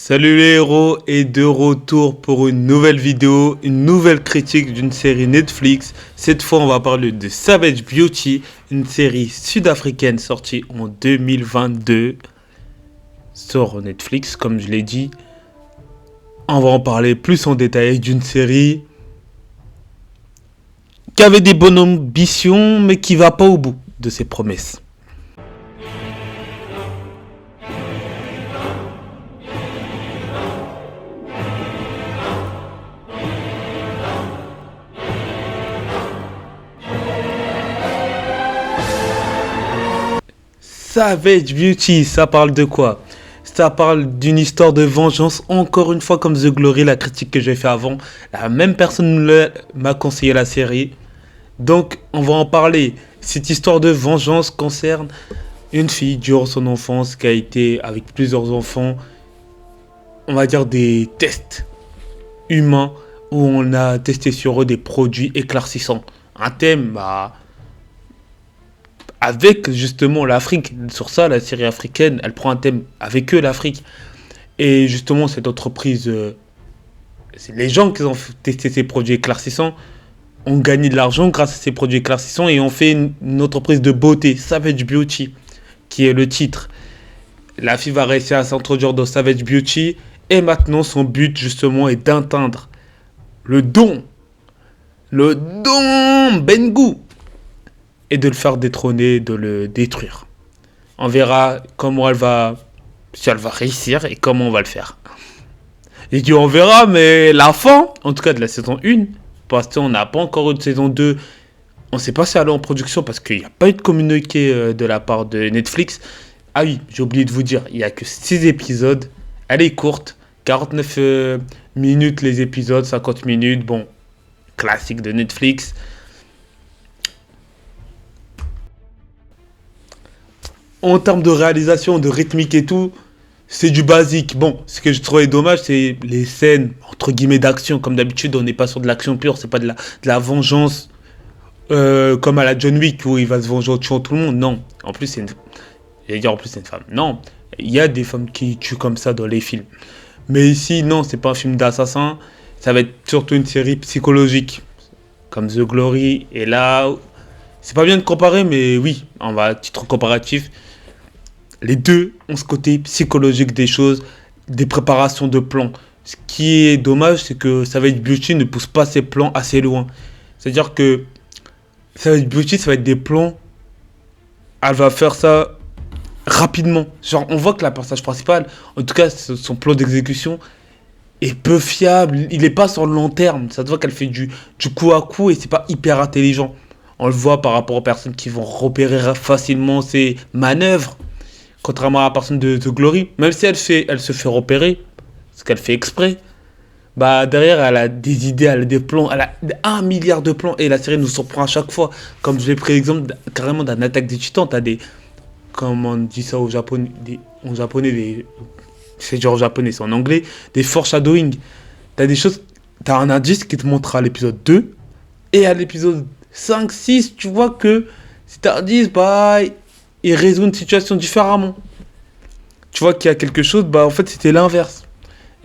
Salut les héros et de retour pour une nouvelle vidéo, une nouvelle critique d'une série Netflix. Cette fois on va parler de Savage Beauty, une série sud-africaine sortie en 2022 sur Netflix comme je l'ai dit. On va en parler plus en détail d'une série qui avait des bonnes ambitions mais qui va pas au bout de ses promesses. Savage Beauty, ça parle de quoi? Ça parle d'une histoire de vengeance, encore une fois comme The Glory, la critique que j'ai fait avant. La même personne m'a conseillé la série. Donc on va en parler. Cette histoire de vengeance concerne une fille durant son enfance qui a été avec plusieurs enfants, on va dire des tests humains où on a testé sur eux des produits éclaircissants. Un thème avec justement l'Afrique. Sur ça, la série africaine, elle prend un thème avec eux, l'Afrique. Et justement, cette entreprise, c'est les gens qui ont testé ces produits éclaircissants ont gagné de l'argent grâce à ces produits éclaircissants et ont fait une entreprise de beauté, Savage Beauty, qui est le titre. La fille va réussir à s'introduire dans Savage Beauty et maintenant son but justement est d'atteindre le don Bengu, et de le faire détrôner, de le détruire. On verra comment si elle va réussir et comment on va le faire. Et dit on verra, mais la fin, en tout cas de la saison 1, parce qu'on n'a pas encore eu de saison 2, on ne sait pas si elle est en production parce qu'il n'y a pas eu de communiqué de la part de Netflix. Ah oui, j'ai oublié de vous dire, il n'y a que 6 épisodes, elle est courte, 49 minutes les épisodes, 50 minutes, bon, classique de Netflix. En termes de réalisation, de rythmique et tout, c'est du basique. Bon, ce que je trouvais dommage, c'est les scènes, entre guillemets, d'action. Comme d'habitude, on n'est pas sur de l'action pure, c'est pas de la vengeance comme à la John Wick où il va se venger en tuant tout le monde. Non. En plus, c'est une femme. Non. Il y a des femmes qui tuent comme ça dans les films. Mais ici, non, c'est pas un film d'assassin. Ça va être surtout une série psychologique. Comme The Glory. Et là, c'est pas bien de comparer, mais oui, on va à titre comparatif. Les deux ont ce côté psychologique des choses, des préparations de plans. Ce qui est dommage, c'est que Savage Beauty ne pousse pas ses plans assez loin. C'est-à-dire que Savage Beauty, ça va être des plans, elle va faire ça rapidement. Genre, on voit que la personnage principal, en tout cas, son plan d'exécution est peu fiable. Il n'est pas sur le long terme. Ça se voit qu'elle fait du coup à coup et c'est pas hyper intelligent. On le voit par rapport aux personnes qui vont repérer facilement ses manœuvres. Contrairement à la personne de Glory, même si elle se fait repérer, ce qu'elle fait exprès, bah derrière elle a des idées, elle a des plans, elle a 1 milliard de plans et la série nous surprend à chaque fois. Comme je l'ai pris l'exemple carrément d'un Attaque des Titans, t'as des, comment on dit ça au japonais, c'est genre japonais, c'est en anglais, des foreshadowing. T'as des choses, t'as un indice qui te montre à l'épisode 2 et à l'épisode 5, 6, tu vois que cet indice, bah, il résout une situation différemment. Tu vois qu'il y a quelque chose, bah en fait c'était l'inverse.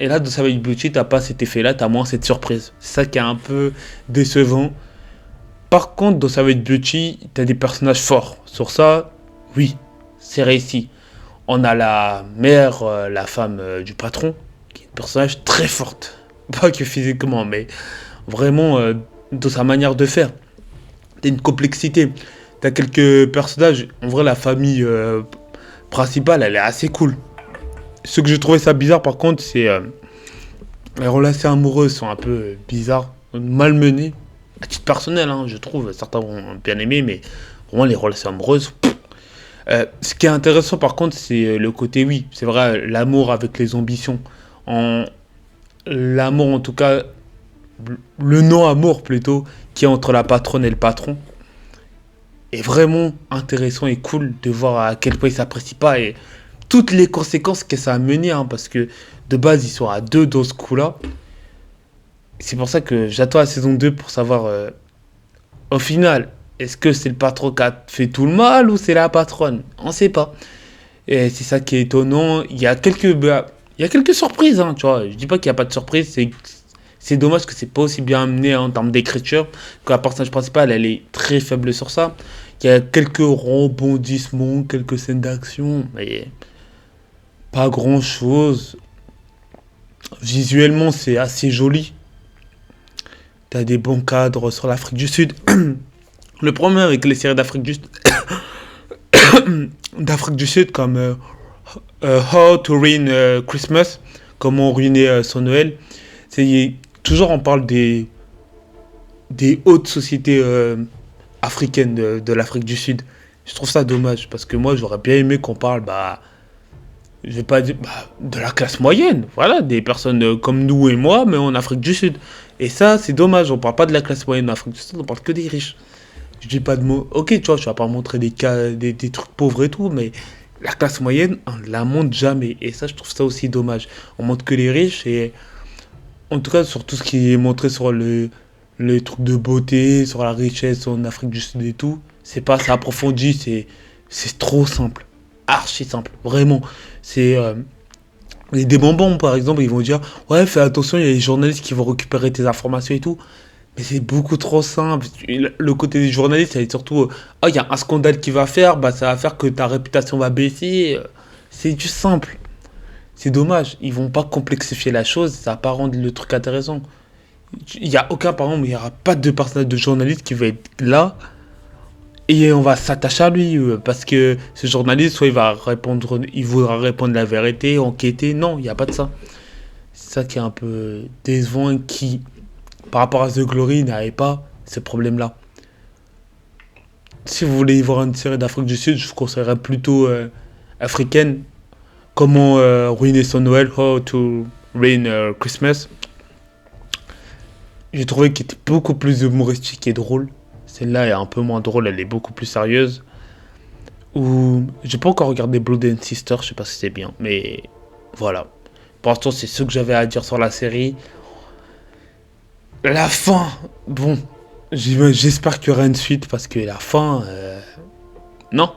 Et là, dans Savage Beauty, t'as pas cet effet-là, t'as moins cette surprise. C'est ça qui est un peu décevant. Par contre, dans Savage Beauty, t'as des personnages forts. Sur ça, oui, c'est réussi. On a la mère, la femme du patron, qui est un personnage très forte. Pas que physiquement, mais vraiment dans sa manière de faire. T'as une complexité. T'as quelques personnages. En vrai, la famille principale, elle est assez cool. Ce que je trouvais ça bizarre, par contre, c'est les relations amoureuses sont un peu bizarres, malmenées. À titre personnel, hein, je trouve. Certains ont bien aimé, mais vraiment, les relations amoureuses. Ce qui est intéressant, par contre, c'est le côté, oui, c'est vrai, l'amour avec les ambitions. L'amour, en tout cas, le non-amour plutôt, qui est entre la patronne et le patron. Est vraiment intéressant et cool de voir à quel point ils s'apprécient pas et toutes les conséquences que ça a mené, hein, parce que de base ils sont à deux dans ce coup-là. C'est pour ça que j'attends la saison 2 pour savoir au final, est-ce que c'est le patron qui a fait tout le mal ou c'est la patronne? On sait pas. Et c'est ça qui est étonnant. Il y a Il y a quelques surprises, hein, tu vois. Je dis pas qu'il n'y a pas de surprise, c'est dommage que c'est pas aussi bien amené en termes d'écriture, que la personnage principale, elle est très faible sur ça. Il y a quelques rebondissements, quelques scènes d'action, mais pas grand-chose. Visuellement, c'est assez joli. T'as des bons cadres sur l'Afrique du Sud. Le problème avec les séries d'Afrique du Sud comme How to Ruin Christmas, comment ruiner son Noël, c'est toujours on parle des hautes sociétés africaines de l'Afrique du Sud. Je trouve ça dommage parce que moi j'aurais bien aimé qu'on parle, bah, je vais pas dire, bah, de la classe moyenne, voilà, des personnes comme nous et moi, mais en Afrique du Sud. Et ça, c'est dommage, on parle pas de la classe moyenne en Afrique du Sud, on parle que des riches. Je dis pas de mots. Ok, tu vois, je vais pas montrer des cas, des trucs pauvres et tout, mais la classe moyenne, on la montre jamais. Et ça, je trouve ça aussi dommage. On montre que les riches et en tout cas sur tout ce qui est montré sur le truc de beauté, sur la richesse en Afrique du Sud et tout, c'est pas assez approfondi, c'est trop simple. Archi simple, vraiment. C'est des bonbons par exemple, ils vont dire ouais, fais attention, il y a les journalistes qui vont récupérer tes informations et tout. Mais c'est beaucoup trop simple. Le côté des journalistes, c'est surtout il y a un scandale qui va faire, bah ça va faire que ta réputation va baisser. C'est du simple. C'est dommage, ils vont pas complexifier la chose, ça va pas rendre le truc intéressant. Il y a aucun, par exemple, il y aura pas de personnage de journaliste qui va être là et on va s'attacher à lui parce que ce journaliste, soit il va répondre, il voudra répondre la vérité, enquêter. Non, il n'y a pas de ça. C'est ça qui est un peu décevant et qui, par rapport à The Glory, n'avait pas ce problème-là. Si vous voulez voir une série d'Afrique du Sud, je vous conseillerais plutôt africaine. Comment ruiner son Noël, How to Ruin Christmas. J'ai trouvé qu'elle était beaucoup plus humoristique et drôle. Celle-là est un peu moins drôle, elle est beaucoup plus sérieuse. Ou j'ai pas encore regardé Blood and Sister, je sais pas si c'est bien, mais voilà. Pour l'instant, c'est ce que j'avais à dire sur la série. La fin, bon, j'espère qu'il y aura une suite parce que la fin, non,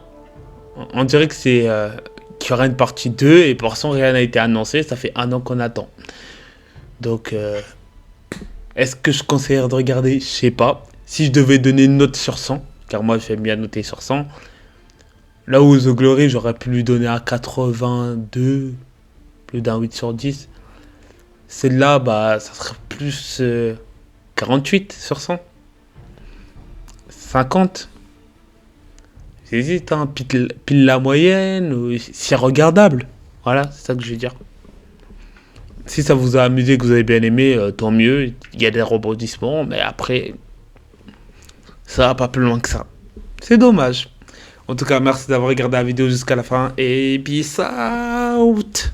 on dirait que c'est qu'il y aura une partie 2 et pour l'instant rien n'a été annoncé, ça fait 1 an qu'on attend. Donc, est-ce que je conseillerais de regarder? Je sais pas. Si je devais donner une note sur 100, car moi j'aime bien noter sur 100, là où The Glory j'aurais pu lui donner un 82, plus d'un 8 sur 10. Celle-là, bah, ça serait plus 48 sur 100. 50. J'hésite, hein, pile la moyenne, ou c'est regardable. Voilà, c'est ça que je veux dire. Si ça vous a amusé, que vous avez bien aimé, tant mieux. Il y a des rebondissements, mais après, ça va pas plus loin que ça. C'est dommage. En tout cas, merci d'avoir regardé la vidéo jusqu'à la fin et peace out.